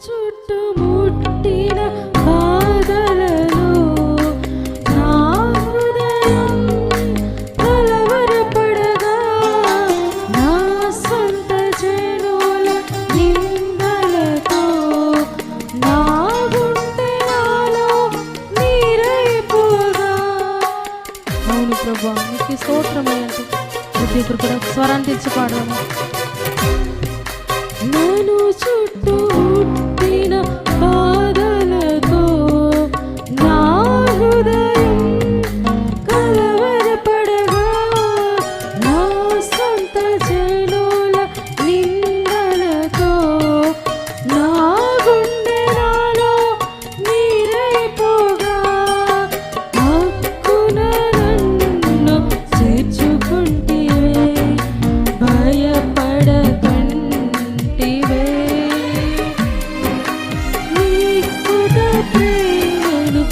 చుట్టుముట్టిన బాధలలో నా హృదయం కలవరపడగా, నా సొంత జనుల నిందలతో నా గుండె నాలో నీరైపోగా. అవును ప్రభా, నీకు స్తోత్రమయ్యండి. ప్రతి ఒక్కరు కూడా స్వరాన్ని తెచ్చి పాడదాము. నన్ను చుట్టుముట్టిన బాధలతో నా హృదయం కలవరపడగా, నా సొంత జనుల నిందలతో నా గుండె నాలో నీరైపోగా, హక్కున నన్ను చేర్చుకుంటివే, భయపడకంటివే. నీ కృప ప్రేమను